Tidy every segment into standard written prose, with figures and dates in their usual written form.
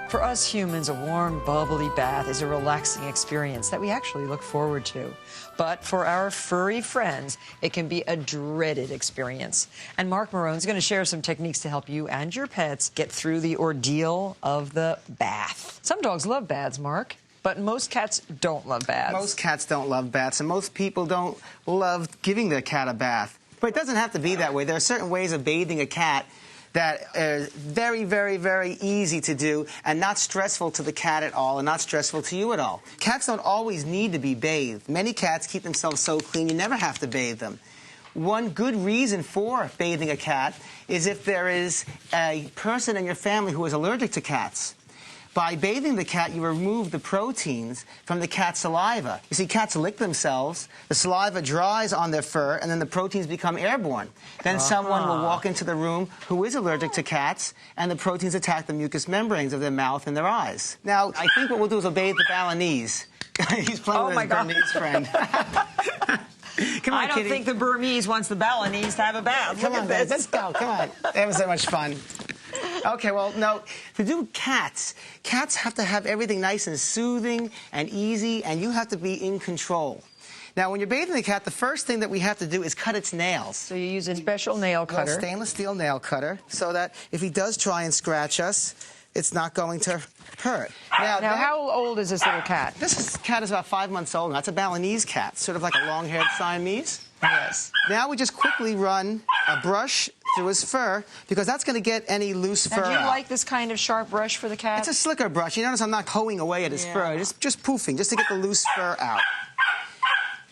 For us humans, a warm, bubbly bath is a relaxing experience that we actually look forward to. But for our furry friends, it can be a dreaded experience. And Marc Morrone is going to share some techniques to help you and your pets get through the ordeal of the bath. Some dogs love baths, Marc, but most cats don't love baths. Most cats don't love baths, and most people don't love giving their cat a bath. But it doesn't have to be that way. There are certain ways of bathing a cat that are very, very, very easy to do and not stressful to the cat at all and not stressful to you at all. Cats don't always need to be bathed. Many cats keep themselves so clean you never have to bathe them. One good reason for bathing a cat is if there is a person in your family who is allergic to cats. By bathing the cat, you remove the proteins from the cat's saliva. You see, cats lick themselves, the saliva dries on their fur, and then the proteins become airborne. Then someone will walk into the room who is allergic to cats, and the proteins attack the mucous membranes of their mouth and their eyes. Now, I think what we'll do is we'll bathe the Balinese. He's playing with his Burmese friend. Come on, I don't kitty. think the Burmese wants the Balinese to have a bath. Come on, babe. Let's go. Come on. That was so much fun. Okay, well, no, to do cats have to have everything nice and soothing and easy, and you have to be in control. Now, when you're bathing the cat, the first thing that we have to do is cut its nails. So you use a special nail cutter. A stainless steel nail cutter, so that if he does try and scratch us, it's not going to hurt. Now how old is this little cat? This cat is about 5 months old. That's a Balinese cat, sort of like a long-haired Siamese. Yes. Now we just quickly run a brush through his fur, because that's going to get any loose fur out. Do you like this kind of sharp brush for the cat? It's a slicker brush. You notice I'm not hoeing away at his fur. Just poofing, just to get the loose fur out.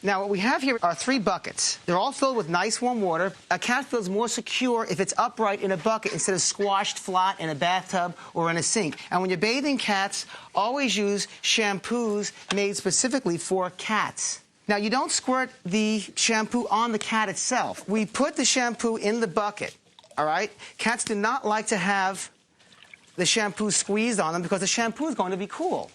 Now, what we have here are 3 buckets. They're all filled with nice warm water. A cat feels more secure if it's upright in a bucket instead of squashed flat in a bathtub or in a sink. And when you're bathing cats, always use shampoos made specifically for cats. Now, you don't squirt the shampoo on the cat itself. We put the shampoo in the bucket, all right? Cats do not like to have the shampoo squeezed on them because the shampoo is going to be cool.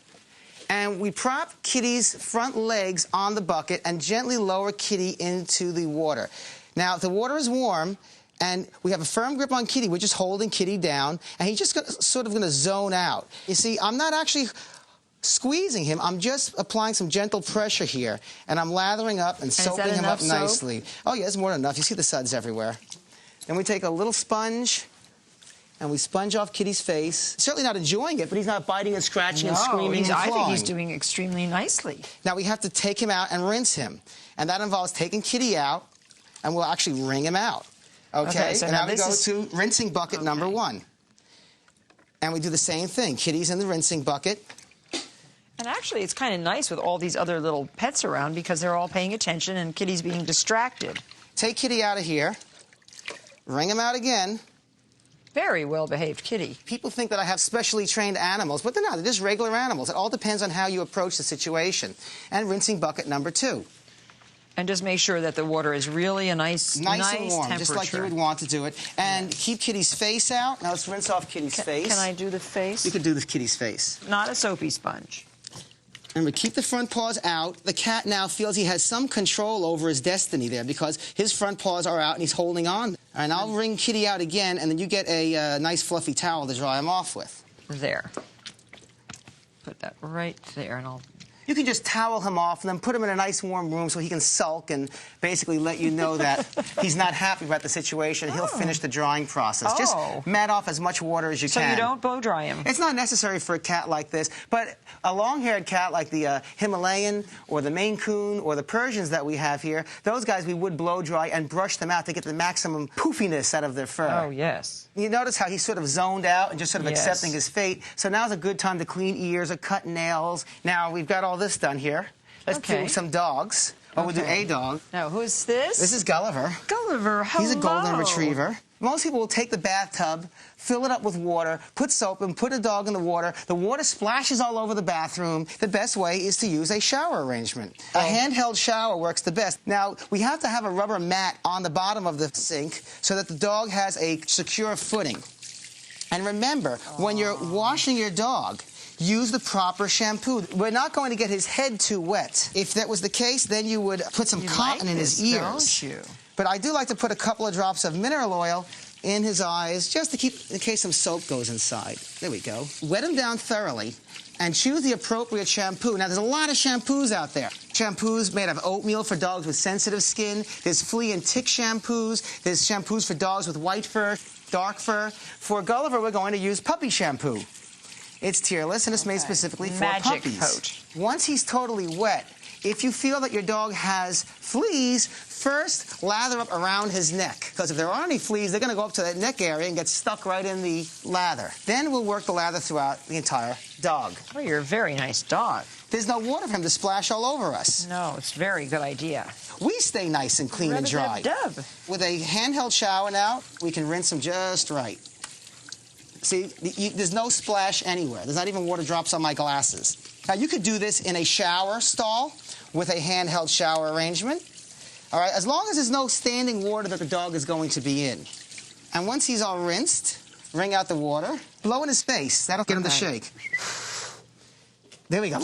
And we prop Kitty's front legs on the bucket and gently lower Kitty into the water. Now, if the water is warm and we have a firm grip on Kitty, we're just holding Kitty down, and he's just sort of going to zone out. You see, I'm not actually squeezing him, I'm just applying some gentle pressure here, and I'm lathering up and soaping him up nicely. Oh, yeah, it's more than enough. You see the suds everywhere. Then we take a little sponge, and we sponge off Kitty's face. Certainly not enjoying it, but he's not biting and scratching and screaming and clawing. I think he's doing extremely nicely. Now, we have to take him out and rinse him, and that involves taking Kitty out, and we'll actually wring him out. Okay, so and now we go to rinsing bucket number 1. And we do the same thing. Kitty's in the rinsing bucket. And actually, it's kind of nice with all these other little pets around because they're all paying attention and Kitty's being distracted. Take Kitty out of here. Wring him out again. Very well-behaved kitty. People think that I have specially trained animals, but they're not. They're just regular animals. It all depends on how you approach the situation. And rinsing bucket number 2. And just make sure that the water is really a nice and warm, temperature. just like you would want to do it. And keep Kitty's face out. Now let's rinse off Kitty's face. Can I do the face? You can do the Kitty's face. Not a soapy sponge. And we keep the front paws out. The cat now feels he has some control over his destiny there because his front paws are out and he's holding on. And I'll wring Kitty out again, and then you get a nice fluffy towel to dry him off with. There. Put that right there, and I'll... You can just towel him off and then put him in a nice warm room so he can sulk and basically let you know that he's not happy about the situation. He'll finish the drying process. Just mat off as much water as you can. So you don't blow dry him? It's not necessary for a cat like this, but a long-haired cat like the Himalayan or the Maine Coon or the Persians that we have here, those guys we would blow dry and brush them out to get the maximum poofiness out of their fur. Oh, yes. You notice how he's sort of zoned out and just sort of accepting his fate. So now's a good time to clean ears or cut nails. Now, we've got all this done here. Let's do some dogs. Oh, we'll do a dog. Now, who's this? This is Gulliver. Gulliver, hello. He's a golden retriever. Most people will take the bathtub, fill it up with water, put soap in, put a dog in the water. The water splashes all over the bathroom. The best way is to use a shower arrangement. A handheld shower works the best. Now, we have to have a rubber mat on the bottom of the sink so that the dog has a secure footing. And remember, when you're washing your dog, use the proper shampoo. We're not going to get his head too wet. If that was the case, then you would put some cotton in his ears. Don't you? But I do like to put a couple of drops of mineral oil in his eyes, just to keep, in case some soap goes inside. There we go. Wet him down thoroughly and choose the appropriate shampoo. Now, there's a lot of shampoos out there. Shampoos made of oatmeal for dogs with sensitive skin. There's flea and tick shampoos. There's shampoos for dogs with white fur, dark fur. For Gulliver, we're going to use puppy shampoo. It's tearless, and it's made specifically for puppies. Coat. Once he's totally wet, if you feel that your dog has fleas, first lather up around his neck. Because if there are any fleas, they're going to go up to that neck area and get stuck right in the lather. Then we'll work the lather throughout the entire dog. Oh, you're a very nice dog. There's no water for him to splash all over us. No, it's a very good idea. We stay nice and clean and dry. Dub. With a handheld shower now, we can rinse him just right. See, there's no splash anywhere. There's not even water drops on my glasses. Now, you could do this in a shower stall with a handheld shower arrangement. All right, as long as there's no standing water that the dog is going to be in. And once he's all rinsed, wring out the water, blow in his face. That'll get him to shake. There we go.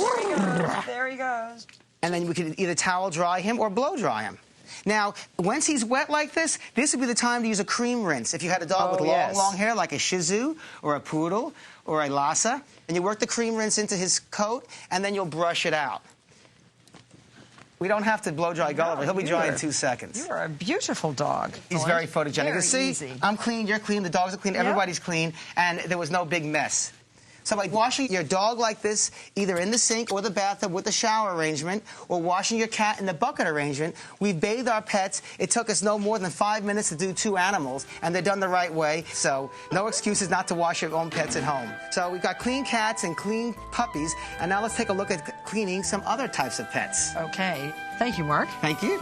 There he goes. And then we can either towel dry him or blow dry him. Now, once he's wet like this would be the time to use a cream rinse. If you had a dog with long hair, like a Shih Tzu or a Poodle or a Lhasa, and you work the cream rinse into his coat, and then you'll brush it out. We don't have to blow dry Gulliver. He'll be dry in 2 seconds. You are a beautiful dog. He's very photogenic. Very See, easy. I'm clean, you're clean, the dogs are clean, everybody's clean, and there was no big mess. So by washing your dog like this, either in the sink or the bathtub with the shower arrangement, or washing your cat in the bucket arrangement, we've bathed our pets. It took us no more than 5 minutes to do 2 animals, and they're done the right way. So no excuses not to wash your own pets at home. So we've got clean cats and clean puppies, and now let's take a look at cleaning some other types of pets. Okay. Thank you, Mark. Thank you.